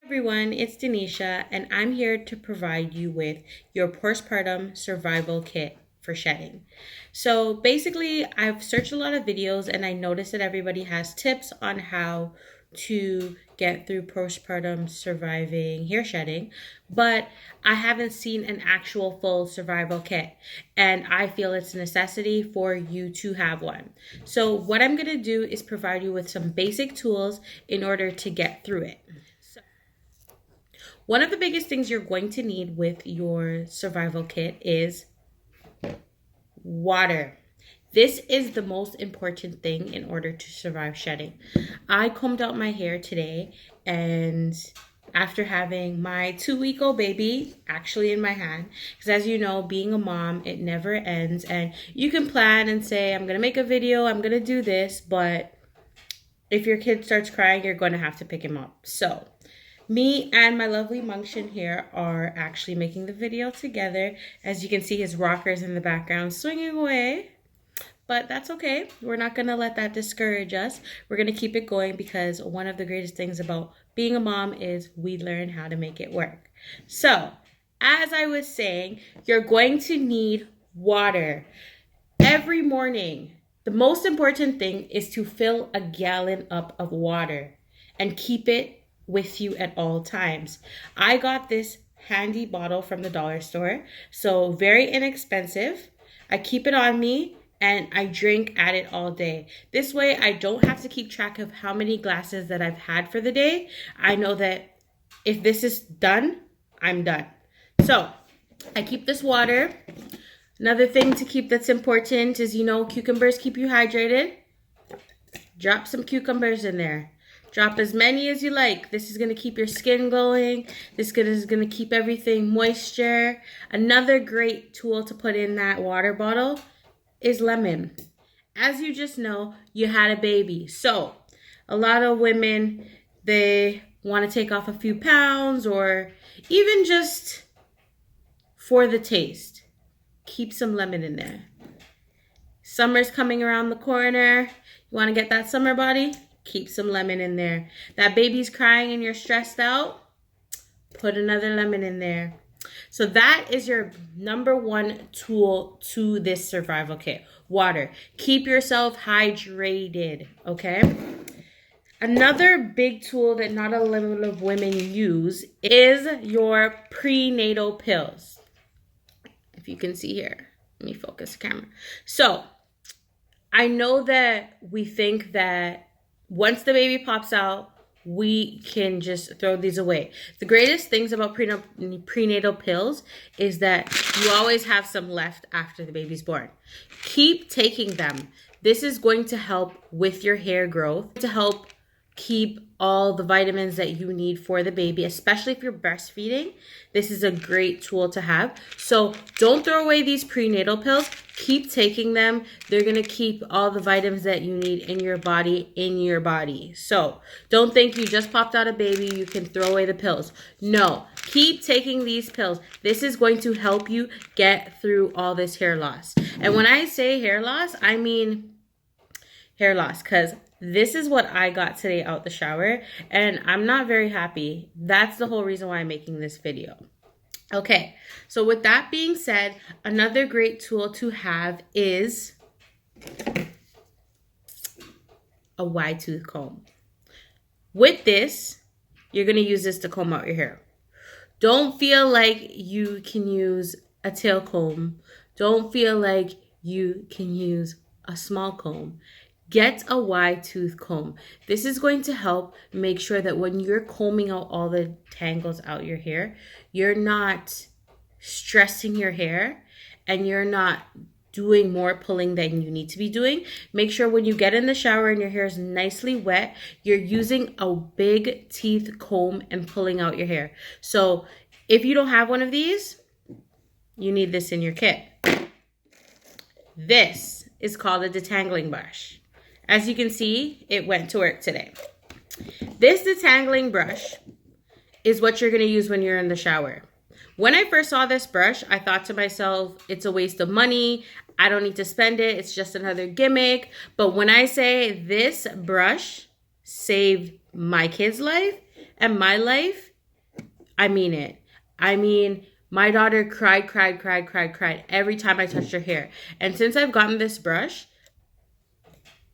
Everyone, it's Denisha, and I'm here to provide you with your postpartum survival kit for shedding. So basically, I've searched a lot of videos and I noticed that everybody has tips on how to get through postpartum surviving hair shedding, but I haven't seen an actual full survival kit, and I feel it's a necessity for you to have one. So what I'm going to do is provide you with some basic tools in order to get through it. One of the biggest things you're going to need with your survival kit is water. This is the most important thing in order to survive shedding. I combed out my hair today, and after having my 2-week-old baby actually in my hand, because as you know, being a mom, it never ends, and you can plan and say, I'm going to make a video, I'm going to do this, but if your kid starts crying, you're going to have to pick him up. So me and my lovely Munction here are actually making the video together. As you can see, his rockers in the background swinging away. But that's okay. We're not going to let that discourage us. We're going to keep it going because one of the greatest things about being a mom is we learn how to make it work. So, as I was saying, you're going to need water every morning. The most important thing is to fill a gallon up of water and keep it with you at all times. I got this handy bottle from the dollar store, so very inexpensive. I keep it on me and I drink at it all day. This way I don't have to keep track of how many glasses that I've had for the day. I know that if this is done, I'm done. So I keep this water. Another thing to keep that's important is, cucumbers keep you hydrated. Drop some cucumbers in there. Drop as many as you like. This is going to keep your skin glowing. This is going to keep everything moisture. Another great tool to put in that water bottle is lemon. As you just know, you had a baby. So a lot of women, they want to take off a few pounds or even just for the taste. Keep some lemon in there. Summer's coming around the corner. You want to get that summer body? Keep some lemon in there. That baby's crying and you're stressed out? Put another lemon in there. So that is your number one tool to this survival kit. Water. Keep yourself hydrated, okay? Another big tool that not a lot of women use is your prenatal pills. If you can see here. Let me focus the camera. So, I know that we think that once the baby pops out, we can just throw these away. The greatest things about prenatal pills is that you always have some left after the baby's born. Keep taking them. This is going to help with your hair growth, to help keep all the vitamins that you need for the baby, especially if you're breastfeeding. This is a great tool to have. So don't throw away these prenatal pills. Keep taking them. They're going to keep all the vitamins that you need in your body. So don't think you just popped out a baby, you can throw away the pills. No, keep taking these pills. This is going to help you get through all this hair loss. And when I say hair loss, I mean hair loss, because this is what I got today out the shower, and I'm not very happy. That's the whole reason why I'm making this video. Okay, so with that being said, another great tool to have is a wide tooth comb. With this, you're going to use this to comb out your hair. Don't feel like you can use a tail comb. Don't feel like you can use a small comb. Get a wide tooth comb. This is going to help make sure that when you're combing out all the tangles out your hair, you're not stressing your hair and you're not doing more pulling than you need to be doing. Make sure when you get in the shower and your hair is nicely wet, you're using a big teeth comb and pulling out your hair. So if you don't have one of these, you need this in your kit. This is called a detangling brush. As you can see, it went to work today. This detangling brush is what you're going to use when you're in the shower. When I first saw this brush, I thought to myself, it's a waste of money. I don't need to spend it. It's just another gimmick. But when I say this brush saved my kid's life and my life, I mean it. I mean, my daughter cried every time I touched her hair. And since I've gotten this brush,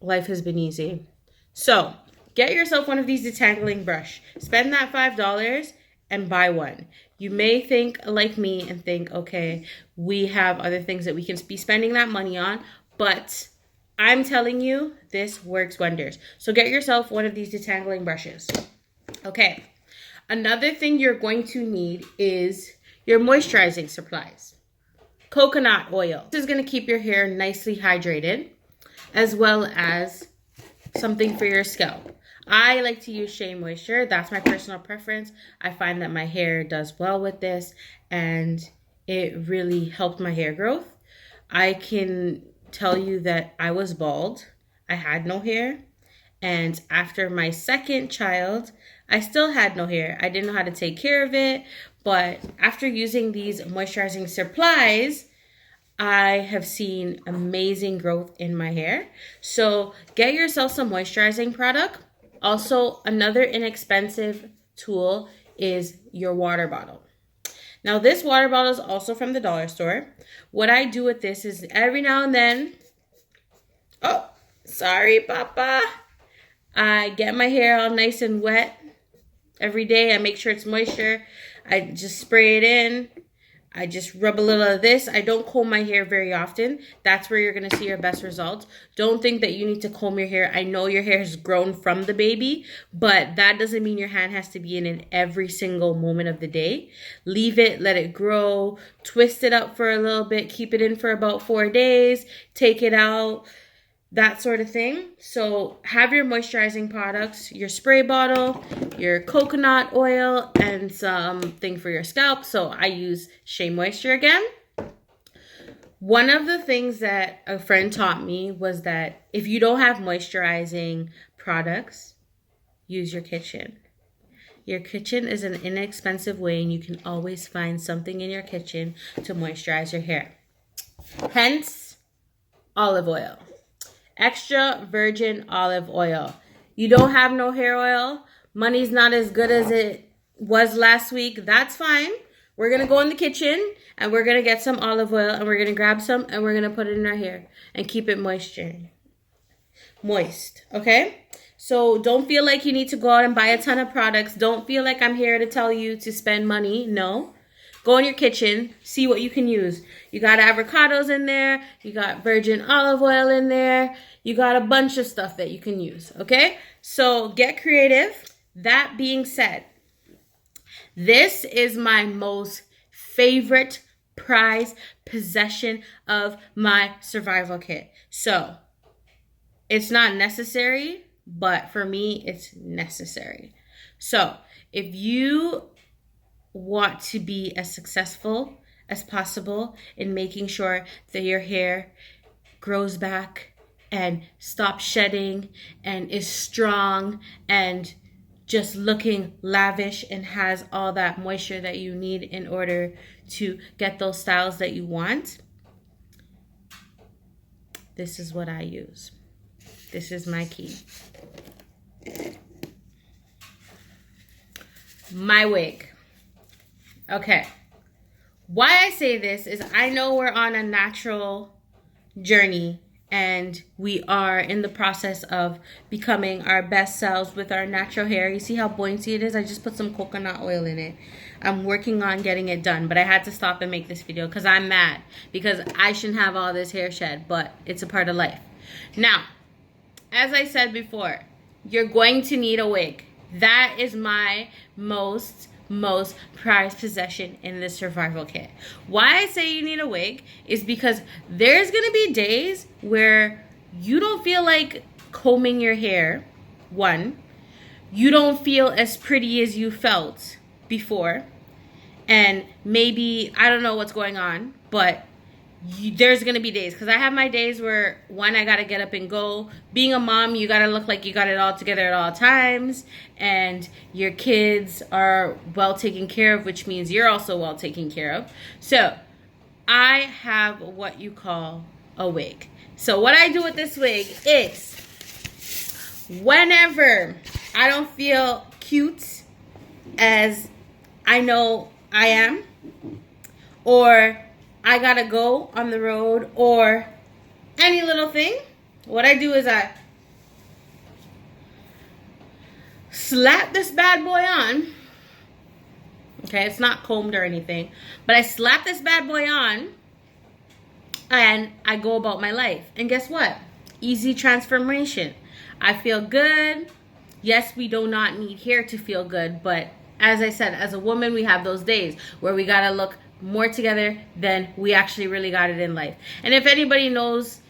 life has been easy. So get yourself one of these detangling brush. Spend that $5 and buy one. You may think like me and think, okay, we have other things that we can be spending that money on, but I'm telling you, this works wonders. So get yourself one of these detangling brushes. Okay. Another thing you're going to need is your moisturizing supplies. Coconut oil. This is going to keep your hair nicely hydrated, as well as something for your scalp. I like to use Shea Moisture. That's my personal preference. I find that my hair does well with this, and it really helped my hair growth. I can tell you that I was bald. I had no hair. And after my second child, I still had no hair. I didn't know how to take care of it. But after using these moisturizing supplies, I have seen amazing growth in my hair. So get yourself some moisturizing product. Also, another inexpensive tool is your water bottle. Now, this water bottle is also from the dollar store. What I do with this is every now and then, oh, sorry, Papa. I get my hair all nice and wet every day. I make sure it's moisture. I just spray it in. I just rub a little of this. I don't comb my hair very often. That's where you're going to see your best results. Don't think that you need to comb your hair. I know your hair has grown from the baby, but that doesn't mean your hand has to be in it every single moment of the day. Leave it, let it grow, twist it up for a little bit, keep it in for about 4 days, take it out, that sort of thing. So have your moisturizing products, your spray bottle, your coconut oil, and something for your scalp. So I use Shea Moisture again. One of the things that a friend taught me was that if you don't have moisturizing products, use your kitchen. Your kitchen is an inexpensive way, and you can always find something in your kitchen to moisturize your hair. Hence, olive oil. Extra virgin olive oil. You don't have no hair oil. Money's not as good as it was last week. That's fine. We're going to go in the kitchen and we're going to get some olive oil and we're going to grab some and we're going to put it in our hair and keep it moist. Okay? So don't feel like you need to go out and buy a ton of products. Don't feel like I'm here to tell you to spend money. No. Go in your kitchen, see what you can use. You got avocados in there. You got virgin olive oil in there. You got a bunch of stuff that you can use, okay? So get creative. That being said, this is my most favorite prized possession of my survival kit. So it's not necessary, but for me, it's necessary. So if you want to be as successful as possible in making sure that your hair grows back and stops shedding and is strong and just looking lavish and has all that moisture that you need in order to get those styles that you want, this is what I use. This is my key. My wig. Okay. Why I say this is I know we're on a natural journey and we are in the process of becoming our best selves with our natural hair. You see how buoyancy it is? I just put some coconut oil in it. I'm working on getting it done, but I had to stop and make this video because I'm mad because I shouldn't have all this hair shed, but it's a part of life. Now, as I said before, you're going to need a wig. That is my most prized possession in the survival kit. Why I say you need a wig is because there's gonna be days where you don't feel like combing your hair. One, you don't feel as pretty as you felt before, and maybe I don't know what's going on, but there's gonna be days, because I have my days where, one, I gotta get up and go. Being a mom, you gotta look like you got it all together at all times, and your kids are well taken care of, which means you're also well taken care of. So I have what you call a wig. So what I do with this wig is, whenever I don't feel cute as I know I am, or I gotta go on the road, or any little thing, what I do is I slap this bad boy on. Okay, it's not combed or anything, but I slap this bad boy on and I go about my life. And guess what? Easy transformation. I feel good. Yes, we do not need hair to feel good, but as I said, as a woman, we have those days where we gotta look more together than we actually really got it in life. And if anybody knows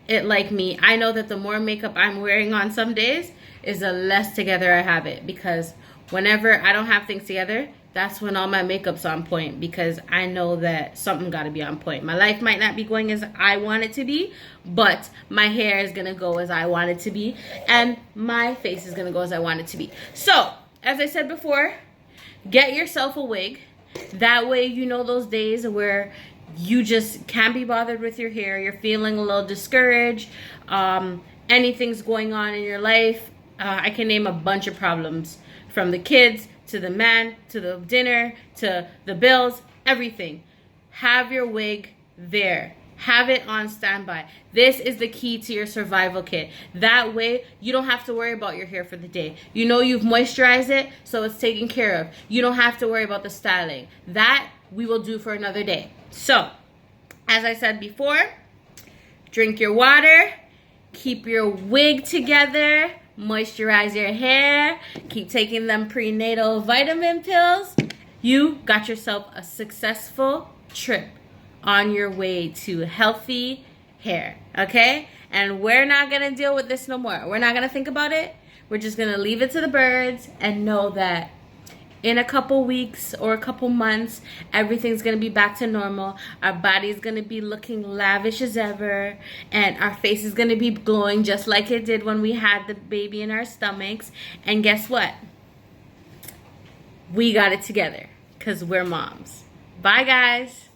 it like me, I know that the more makeup I'm wearing on some days is the less together I have it, because whenever I don't have things together, that's when all my makeup's on point, because I know that something got to be on point. My life might not be going as I want it to be, but my hair is going to go as I want it to be, and my face is going to go as I want it to be. So, as I said before, get yourself a wig. That way you know those days where you just can't be bothered with your hair, you're feeling a little discouraged, anything's going on in your life. I can name a bunch of problems, from the kids to the man to the dinner to the bills, everything. Have your wig there. Have it on standby. This is the key to your survival kit. That way, you don't have to worry about your hair for the day. You know you've moisturized it, so it's taken care of. You don't have to worry about the styling. That we will do for another day. So, as I said before, drink your water, keep your wig together, moisturize your hair, keep taking them prenatal vitamin pills. You got yourself a successful trip on your way to healthy hair, okay? And we're not gonna deal with this no more. We're not gonna think about it. We're just gonna leave it to the birds and know that in a couple weeks or a couple months, everything's gonna be back to normal. Our body's gonna be looking lavish as ever, and our face is gonna be glowing just like it did when we had the baby in our stomachs. And guess what? We got it together, because we're moms. Bye, guys.